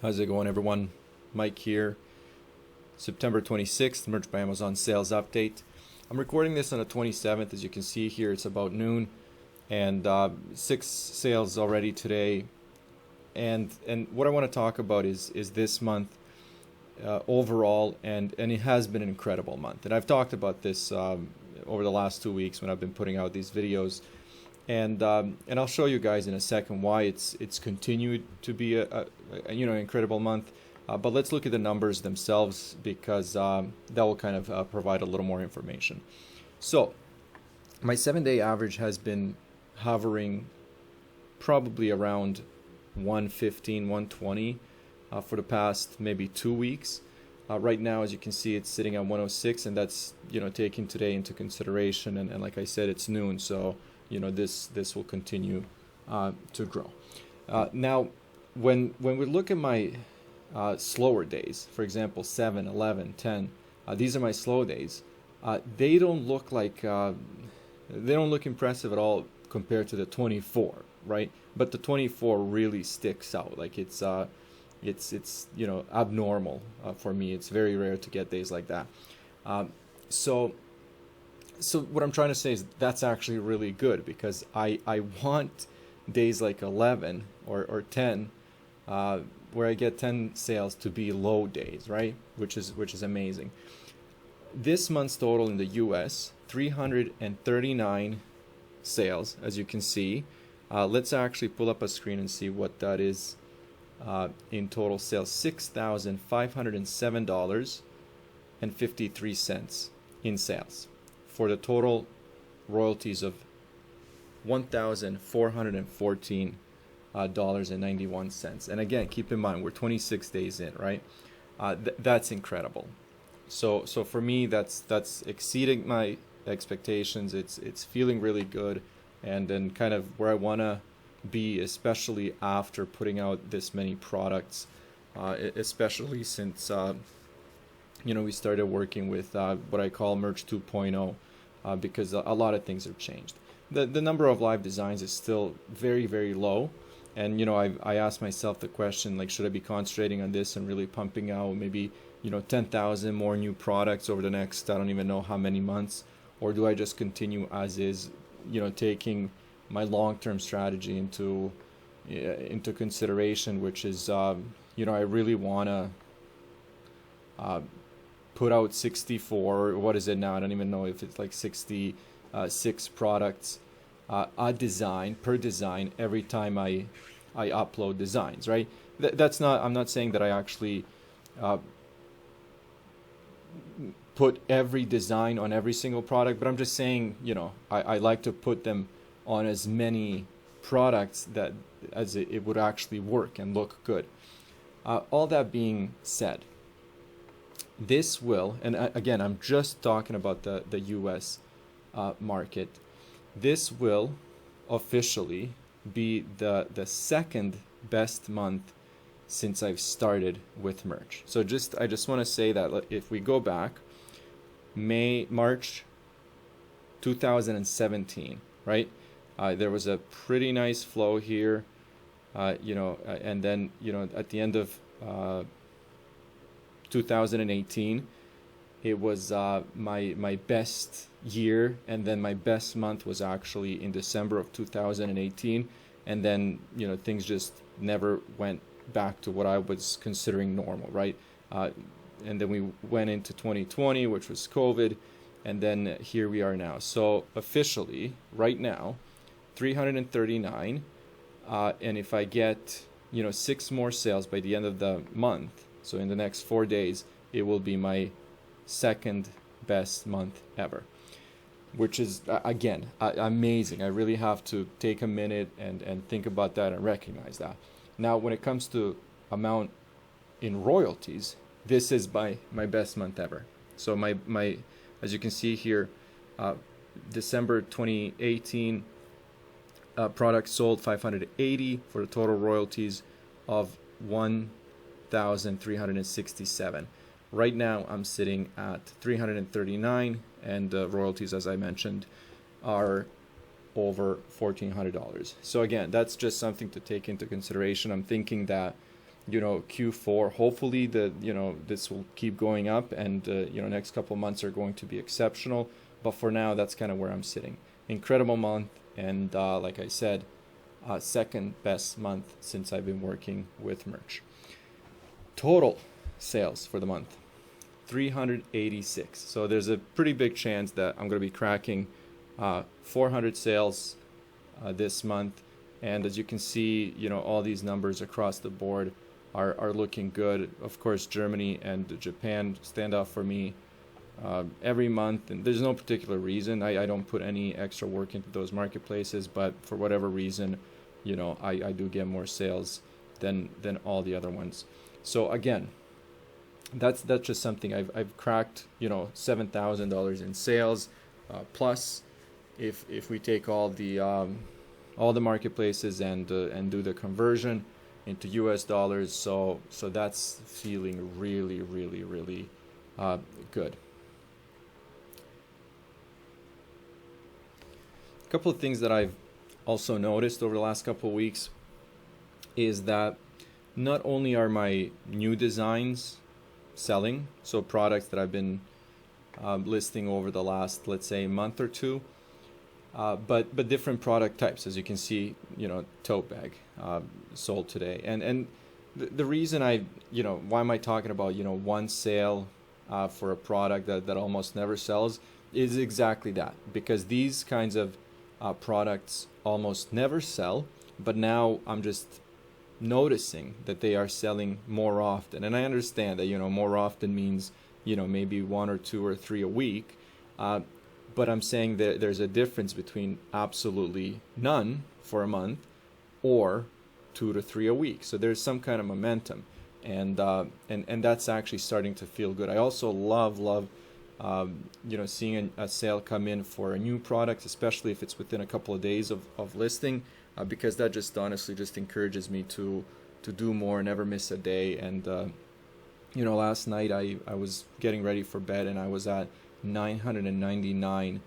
How's it going, everyone? Mike here. September 26th, Merch by Amazon sales update. I'm recording this on the 27th. As you can see here, it's about noon, and 6 sales already today. And what I want to talk about is this month overall, and it has been an incredible month. And I've talked about this over the last 2 weeks when I've been putting out these videos. And I'll show you guys in a second why it's continued to be a incredible month. But let's look at the numbers themselves, because that will kind of provide a little more information. So my 7-day average has been hovering probably around 115, 120 for the past maybe 2 weeks. Right now, as you can see, it's sitting at 106, and that's taking today into consideration. And like I said, it's noon, so this will continue to grow. Now, when we look at my slower days, for example, 7, 11, 10, these are my slow days. They don't look like they don't look impressive at all compared to the 24, right? But the 24 really sticks out. Like it's abnormal for me. It's very rare to get days like that. So what I'm trying to say is that's actually really good, because I want days like 11 or 10 where I get 10 sales to be low days, right? Which is amazing. This month's total in the US, 339 sales, as you can see. Let's actually pull up a screen and see what that is in total sales. $6,507.53 in sales, for the total royalties of $1,414.91. And again, keep in mind, we're 26 days in, right? That's incredible. So for me, that's exceeding my expectations. It's feeling really good, and then kind of where I want to be, especially after putting out this many products, especially since we started working with what I call Merch 2.0, because a lot of things have changed. The number of live designs is still very, very low. And, I asked myself the question, like, should I be concentrating on this and really pumping out maybe, 10,000 more new products over the next, I don't even know how many months? Or do I just continue as is, taking my long-term strategy into consideration, which is, I really want to put out 64, what is it now? I don't even know if it's like 66 products a design per design every time I upload designs, right? That's not, I'm not saying that I actually put every design on every single product, but I'm just saying, I like to put them on as many products that as it would actually work and look good. All that being said, this will, and again, I'm just talking about the US market, this will officially be the second best month since I've started with merch. So I just want to say that if we go back, March 2017, right? There was a pretty nice flow here, and then at the end of 2018, it was my best year, and then my best month was actually in December of 2018, and then things just never went back to what I was considering normal, right? And then we went into 2020, which was COVID, and then here we are now. So officially, right now, 339, and if I get 6 more sales by the end of the month, so in the next 4 days, it will be my second best month ever, which is again amazing. I really have to take a minute and think about that and recognize that. Now, when it comes to amount in royalties, this is my best month ever. So my as you can see here, December 2018, products sold 580 for the total royalties of 1,367. Right now, I'm sitting at 339, and the royalties, as I mentioned, are over $1,400. So again, that's just something to take into consideration. I'm thinking that Q4. Hopefully this will keep going up, and next couple months are going to be exceptional. But for now, that's kind of where I'm sitting. Incredible month, and like I said, second best month since I've been working with merch. Total sales for the month, 386. So there's a pretty big chance that I'm going to be cracking 400 sales this month. And as you can see, all these numbers across the board are looking good. Of course, Germany and Japan stand out for me every month, and there's no particular reason. I don't put any extra work into those marketplaces, but for whatever reason, I do get more sales than all the other ones. So again, that's just something I've cracked, $7,000 in sales, plus if we take all the marketplaces and do the conversion into US dollars, so that's feeling really, really, really good. A couple of things that I've also noticed over the last couple of weeks is that not only are my new designs selling, so products that I've been listing over the last, let's say, month or two, but different product types. As you can see, tote bag sold today, and the reason why am I talking about one sale for a product that almost never sells is exactly that, because these kinds of products almost never sell, but now I'm just noticing that they are selling more often. And I understand that more often means maybe one or two or three a week, but I'm saying that there's a difference between absolutely none for a month or 2 to 3 a week. So there's some kind of momentum, and that's actually starting to feel good. I also love seeing a sale come in for a new product, especially if it's within a couple of days of listing, because that just honestly just encourages me to do more, never miss a day. And last night I was getting ready for bed, and I was at 999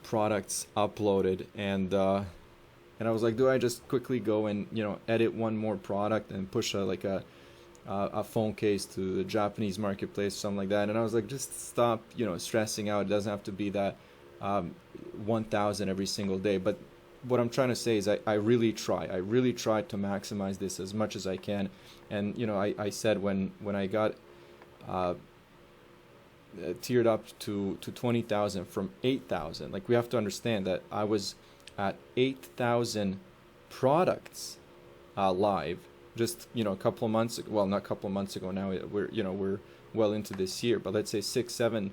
products uploaded, and I was like, do I just quickly go and edit one more product and push a phone case to the Japanese marketplace, something like that? And I was like, just stop stressing out. It doesn't have to be that 1,000 every single day. But what I'm trying to say is I really try to maximize this as much as I can. And I said when I got tiered up to 20,000 from 8,000, like, we have to understand that I was at 8,000 products live just a couple of months ago. Well, not a couple of months ago now, we're well into this year, but let's say 6-7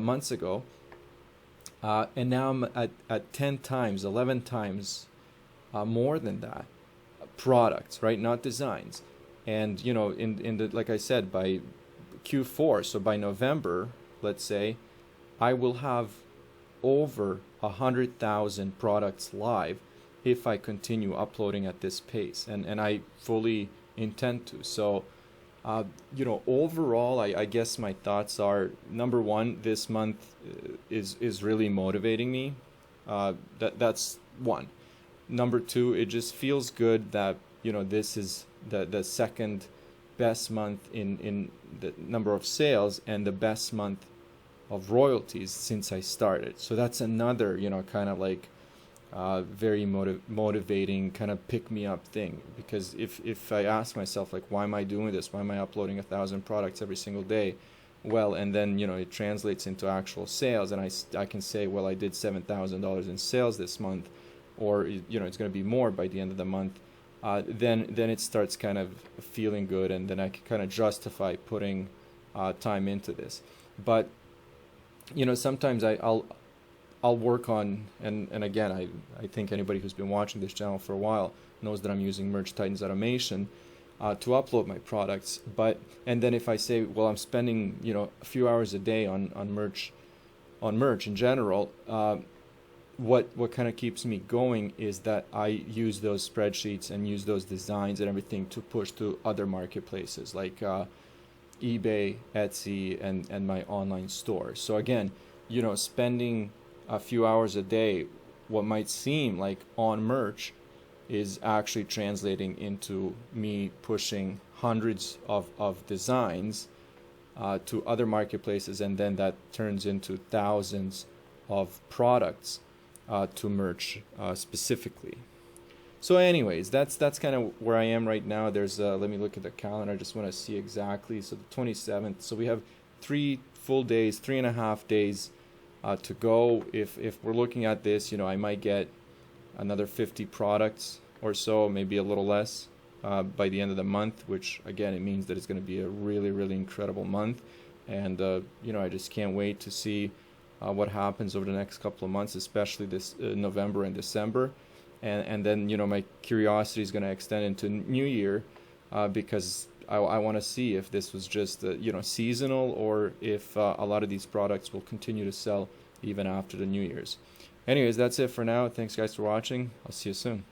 months ago, and now I'm at 10 times, 11 times more than that products, right? Not designs. And in the, like I said, by Q4, so by November, let's say, I will have over 100,000 products live if I continue uploading at this pace, and I fully intend to. So overall, I guess my thoughts are, number one, this month is really motivating me. That's one. Number two, it just feels good that this is the second best month in the number of sales and the best month of royalties since I started. So that's another kind of like very motivating, kind of pick me up thing. Because if I ask myself, like, why am I doing this? Why am I uploading 1,000 products every single day? Well, and then it translates into actual sales, and I can say, well, I did $7,000 in sales this month, or it's going to be more by the end of the month. Then it starts kind of feeling good, and then I can kind of justify putting time into this. But sometimes I'll work on, and again, I think anybody who's been watching this channel for a while knows that I'm using Merch Titans Automation to upload my products. And then if I say, well, I'm spending a few hours a day on merch in general, what kind of keeps me going is that I use those spreadsheets and use those designs and everything to push to other marketplaces like eBay, Etsy, and my online store. So again, spending a few hours a day, what might seem like on merch, is actually translating into me pushing hundreds of designs to other marketplaces, and then that turns into thousands of products to merch specifically. So anyways, that's kind of where I am right now. There's let me look at the calendar. I just want to see exactly. So the 27th. So we have 3 full days, 3.5 days to go. If we're looking at this, I might get another 50 products or so, maybe a little less by the end of the month, which again, it means that it's going to be a really, really incredible month. And I just can't wait to see what happens over the next couple of months, especially this November and December. And then, my curiosity is going to extend into New Year because I want to see if this was just, seasonal, or if a lot of these products will continue to sell even after the New Year's. Anyways, that's it for now. Thanks, guys, for watching. I'll see you soon.